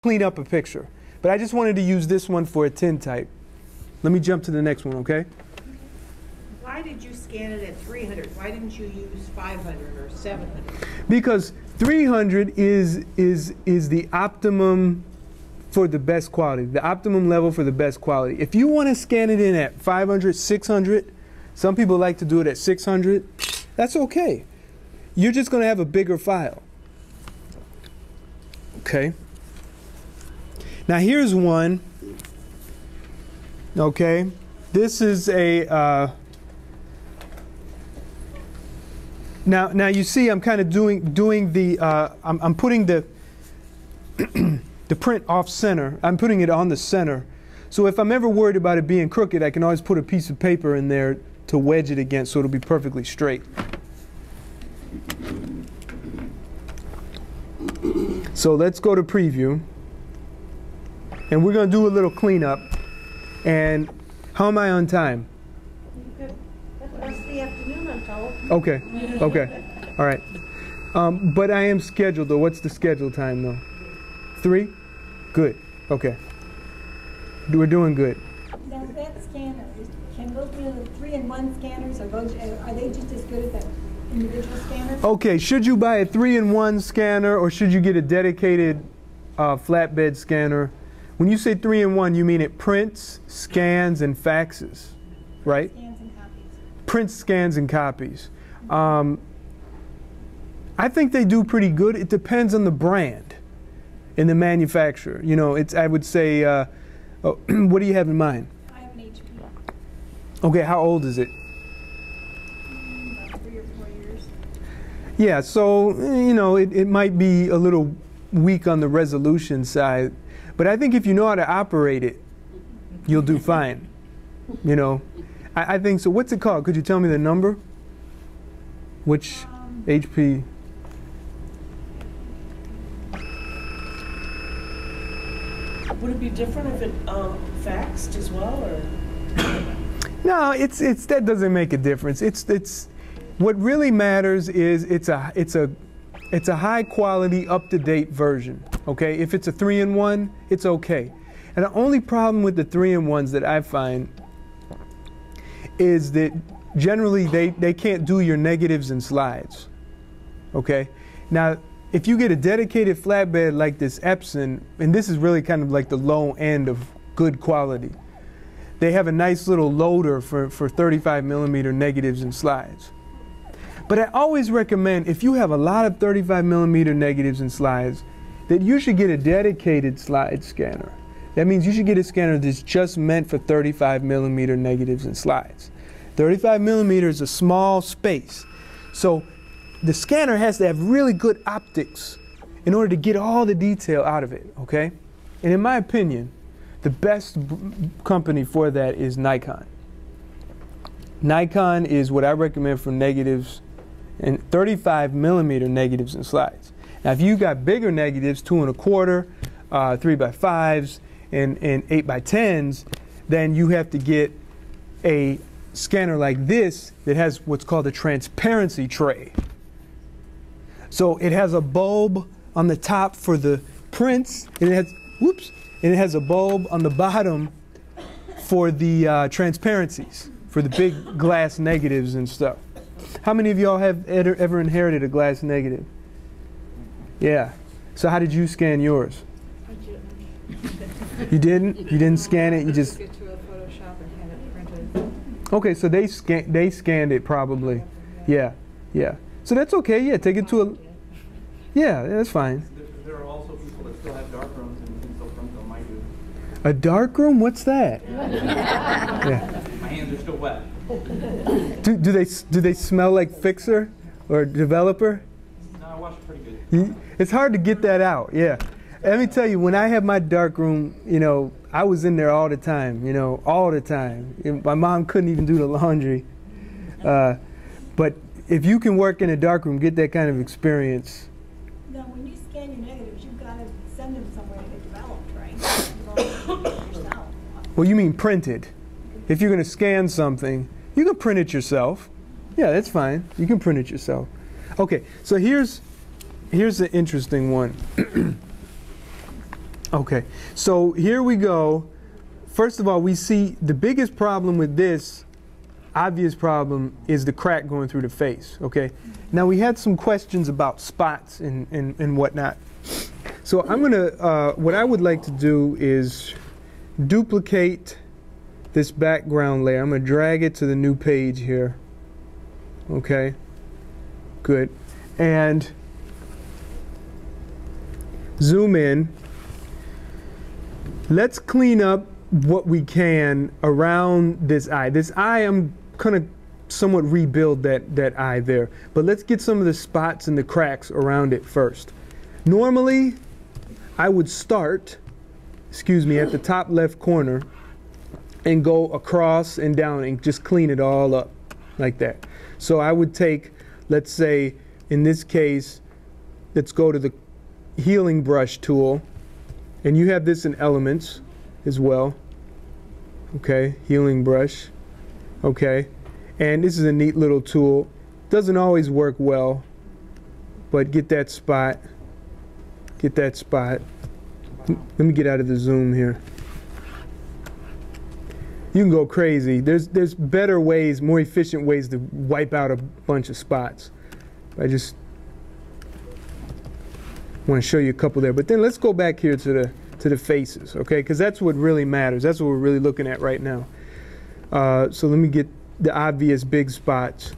clean up a picture. But I just wanted to use this one for a tintype. Let me jump to the next one, okay? Why did you scan it at 300? Why didn't you use 500 or 700? Because 300 is the optimum for the best quality, the optimum level for the best quality. If you want to scan it in at 500, 600, some people like to do it at 600, that's okay. You're just going to have a bigger file. Okay. Now here's one. Okay. This is a now you see I'm kind of doing the I'm putting the the print off center. I'm putting it on the center. So if I'm ever worried about it being crooked, I can always put a piece of paper in there to wedge it against so it'll be perfectly straight. So let's go to preview. And we're going to do a little cleanup. And how am I on time? That's the afternoon, I'm told. Okay. Okay. All right. But I am scheduled, though. What's the schedule time, though? 3? Good. Okay. We're doing good. Now that scanner, can those be the 3-in-1 scanners, or those, are they just as good as that individual scanner? Okay, should you buy a 3-in-1 scanner or should you get a dedicated flatbed scanner? When you say 3-in-1, you mean it prints, scans, and faxes, right? Scans and copies. Prints, scans, and copies. I think they do pretty good. It depends on the brand and the manufacturer. You know, it's, I would say, what do you have in mind? I have an HP. Okay, how old is it? About 3 or 4 years. Yeah, so, you know, it might be a little weak on the resolution side, but I think if you know how to operate it, you'll do fine. You know, I think so. What's it called? Could you tell me the number? Which HP? Would it be different if it faxed as well, or? No, it's that doesn't make a difference. It's what really matters is it's a high quality, up to date version. Okay, if it's a 3-in-1, it's okay. And the only problem with the 3-in-1s that I find is that generally they can't do your negatives and slides. Okay, now if you get a dedicated flatbed like this Epson, and this is really kind of like the low end of good quality, they have a nice little loader for 35mm negatives and slides. But I always recommend, if you have a lot of 35mm negatives and slides, that you should get a dedicated slide scanner. That means you should get a scanner that's just meant for 35mm negatives and slides. 35mm is a small space. So the scanner has to have really good optics in order to get all the detail out of it, okay? And in my opinion, the best company for that is Nikon. Nikon is what I recommend for negatives and 35mm negatives and slides. Now if you got bigger negatives, 2 1/4, 3x5s, and 8x10s, then you have to get a scanner like this that has what's called a transparency tray. So it has a bulb on the top for the prints, and it has a bulb on the bottom for the transparencies, for the big glass negatives and stuff. How many of y'all have ever inherited a glass negative? Yeah. So how did you scan yours? I didn't. You didn't? You didn't scan it? You just... Get to a Photoshop and have it printed. Okay, so they scanned it probably. Yeah, yeah. So that's okay. Yeah, take it to a... Yeah, that's fine. There are also people that still have dark rooms and can still print them. I do. A dark room? What's that? Yeah. My hands are still wet. Do they smell like Fixer or Developer? No, I wash it pretty good. It's hard to get that out. Yeah. Let me tell you, when I had my dark room, you know, I was in there all the time. You know, all the time. My mom couldn't even do the laundry. But if you can work in a dark room, get that kind of experience. Now, when you scan your negatives, you've got to send them somewhere to get developed, right? Yourself. Well, you mean printed. If you're going to scan something, you can print it yourself. Yeah, that's fine. You can print it yourself. Okay, so here's an interesting one. Okay, so here we go. First of all, we see the biggest problem with this, obvious problem, is the crack going through the face, okay? Now we had some questions about spots and whatnot. So I'm gonna, what I would like to do is duplicate this background layer. I'm gonna drag it to the new page here. Okay, good. And zoom in. Let's clean up what we can around this eye. This eye, I'm gonna somewhat rebuild that eye there. But let's get some of the spots and the cracks around it first. Normally, I would start, excuse me, at the top left corner and go across and down and just clean it all up like that. So I would take, let's say, in this case, let's go to the healing brush tool. And you have this in Elements as well. Okay, healing brush. Okay, and this is a neat little tool. Doesn't always work well, but get that spot. Get that spot. Let me get out of the zoom here. You can go crazy. There's better ways, more efficient ways to wipe out a bunch of spots. I just want to show you a couple there. But then let's go back here to the faces, okay? Because that's what really matters. That's what we're really looking at right now. So let me get the obvious big spots.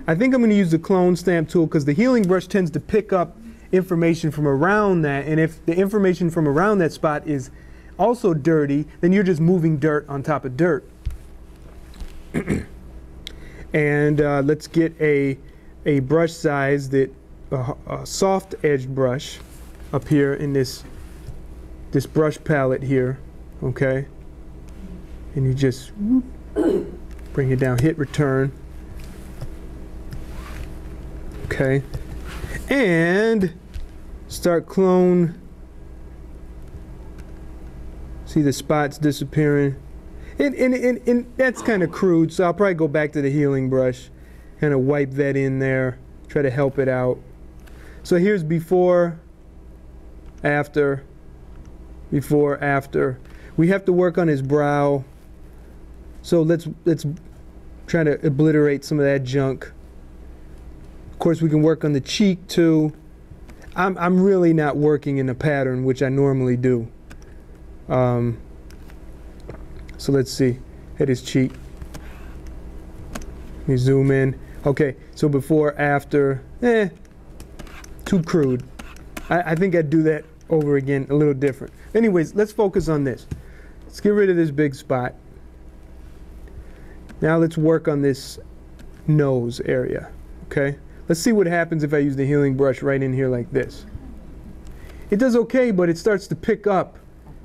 I think I'm going to use the clone stamp tool because the healing brush tends to pick up information from around that, and if the information from around that spot is also dirty, then you're just moving dirt on top of dirt. And let's get a brush size that a soft edged brush up here in this brush palette here, okay? And you just bring it down, hit return, okay? And start clone. See the spots disappearing. And that's kind of crude, so I'll probably go back to the healing brush, kind of wipe that in there, try to help it out. So here's before, after, before, after. We have to work on his brow. So let's try to obliterate some of that junk. Of course, we can work on the cheek too. I'm really not working in a pattern, which I normally do. So let's see, at his cheek. Let me zoom in. Okay, so before, after, too crude. I think I'd do that over again, a little different. Anyways, let's focus on this. Let's get rid of this big spot. Now let's work on this nose area, okay? Let's see what happens if I use the healing brush right in here like this. It does okay, but it starts to pick up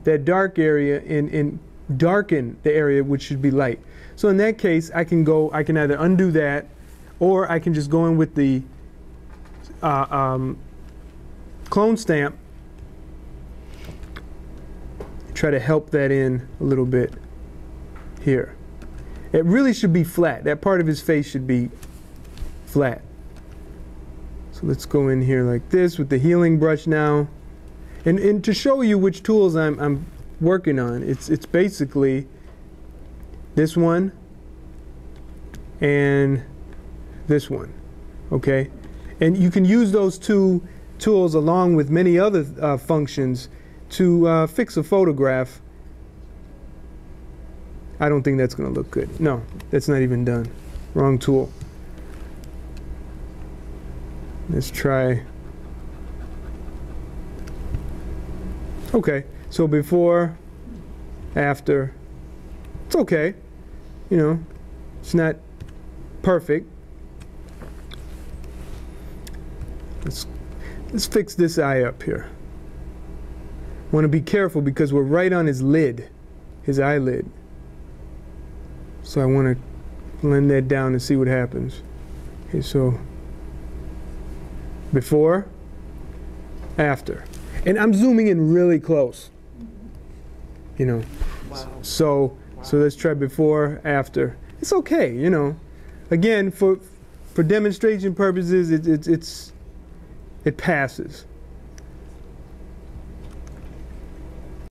that dark area and darken the area which should be light. So in that case, I can either undo that, or I can just go in with the clone stamp, try to help that in a little bit here. It really should be flat. That part of his face should be flat. So let's go in here like this with the healing brush now. And to show you which tools I'm working on, it's basically this one and this one, okay? And you can use those two tools along with many other functions to fix a photograph. I don't think that's going to look good. No, that's not even done. Wrong tool. Let's try. Okay, so before, after. It's okay. You know, it's not perfect. Let's fix this eye up here. Want to be careful because we're right on his lid, his eyelid. So I want to blend that down and see what happens. Okay, so before, after. And I'm zooming in really close. You know. Wow. So let's try before, after. It's okay, you know. Again, for demonstration purposes, it passes.